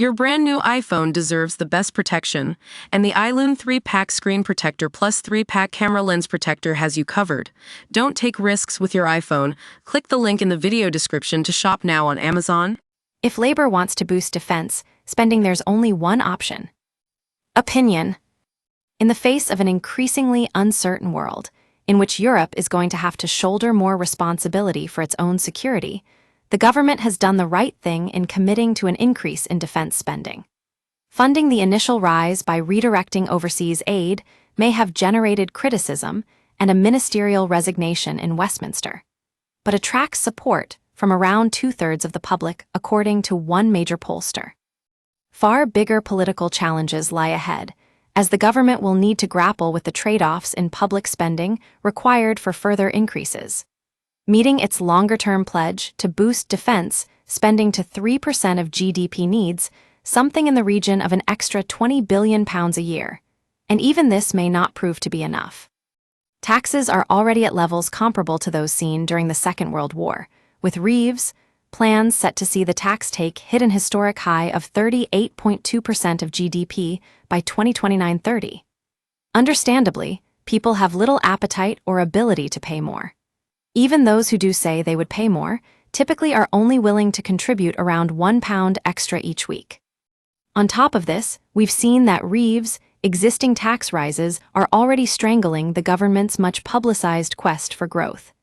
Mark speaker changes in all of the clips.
Speaker 1: Your brand new iPhone deserves the best protection, and the iLume 3-Pack Screen Protector Plus 3-Pack Camera Lens Protector has you covered. Don't take risks with your iPhone. Click the link in the video description to shop now on Amazon.
Speaker 2: If Labor wants to boost defense spending, there's only one option. Opinion. In the face of an increasingly uncertain world, in which Europe is going to have to shoulder more responsibility for its own security, the government has done the right thing in committing to an increase in defense spending. Funding the initial rise by redirecting overseas aid may have generated criticism and a ministerial resignation in Westminster, but attracts support from around 2/3 of the public, according to one major pollster. Far bigger political challenges lie ahead, as the government will need to grapple with the trade-offs in public spending required for further increases. Meeting its longer-term pledge to boost defense spending to 3% of GDP needs something in the region of an extra £20 billion a year, and even this may not prove to be enough. Taxes are already at levels comparable to those seen during the Second World War, with Reeves' plans set to see the tax take hit an historic high of 38.2% of GDP by 2029-30. Understandably, people have little appetite or ability to pay more. Even those who do say they would pay more typically are only willing to contribute around £1 extra each week. On top of this, we've seen that Reeves' existing tax rises are already strangling the government's much publicized quest for growth.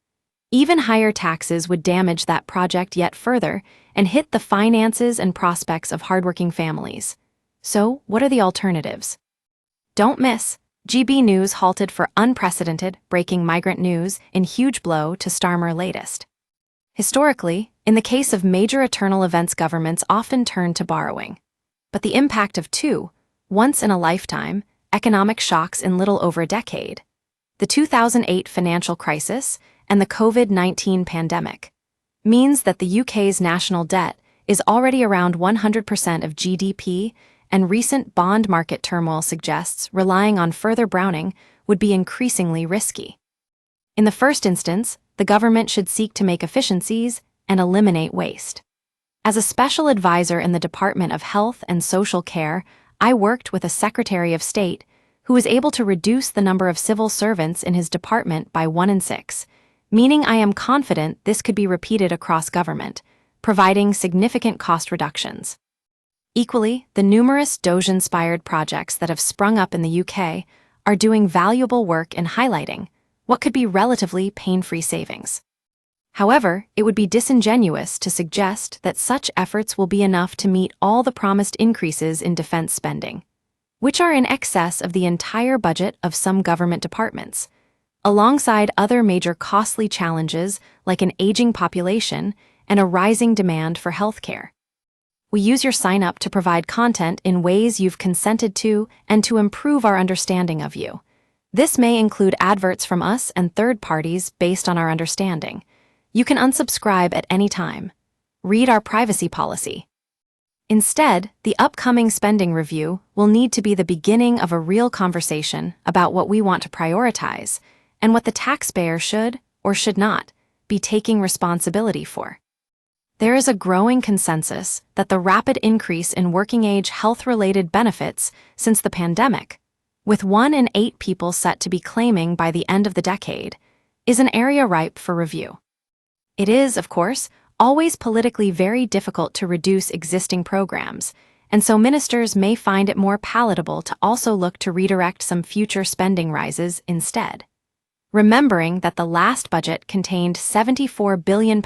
Speaker 2: Even higher taxes would damage that project yet further and hit the finances and prospects of hardworking families. So, what are the alternatives? Don't miss. GB News halted for unprecedented breaking migrant news in huge blow to Starmer latest. Historically, in the case of major eternal events, governments often turn to borrowing. But the impact of two, once-in-a-lifetime, economic shocks in little over a decade, the 2008 financial crisis and the COVID-19 pandemic, means that the UK's national debt is already around 100% of GDP, and recent bond market turmoil suggests relying on further browning would be increasingly risky. In the first instance, the government should seek to make efficiencies and eliminate waste. As a special advisor in the Department of Health and Social Care, I worked with a Secretary of State who was able to reduce the number of civil servants in his department by 1 in 6, meaning I am confident this could be repeated across government, providing significant cost reductions. Equally, the numerous Doge-inspired projects that have sprung up in the UK are doing valuable work in highlighting what could be relatively pain-free savings. However, it would be disingenuous to suggest that such efforts will be enough to meet all the promised increases in defense spending, which are in excess of the entire budget of some government departments, alongside other major costly challenges like an aging population and a rising demand for healthcare. We use your sign-up to provide content in ways you've consented to and to improve our understanding of you. This may include adverts from us and third parties based on our understanding. You can unsubscribe at any time. Read our privacy policy. Instead, the upcoming spending review will need to be the beginning of a real conversation about what we want to prioritize and what the taxpayer should, or should not, be taking responsibility for. There is a growing consensus that the rapid increase in working-age health-related benefits since the pandemic, with 1 in 8 people set to be claiming by the end of the decade, is an area ripe for review. It is, of course, always politically very difficult to reduce existing programs, and so ministers may find it more palatable to also look to redirect some future spending rises instead, remembering that the last budget contained £74 billion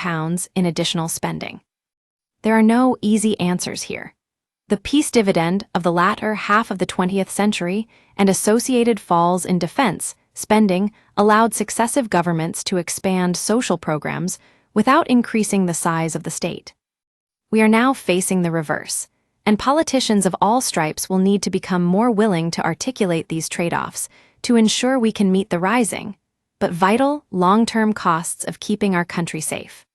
Speaker 2: in additional spending. There are no easy answers here. The peace dividend of the latter half of the 20th century and associated falls in defense spending allowed successive governments to expand social programs without increasing the size of the state. We are now facing the reverse, and politicians of all stripes will need to become more willing to articulate these trade-offs to ensure we can meet the rising, but vital, long-term costs of keeping our country safe.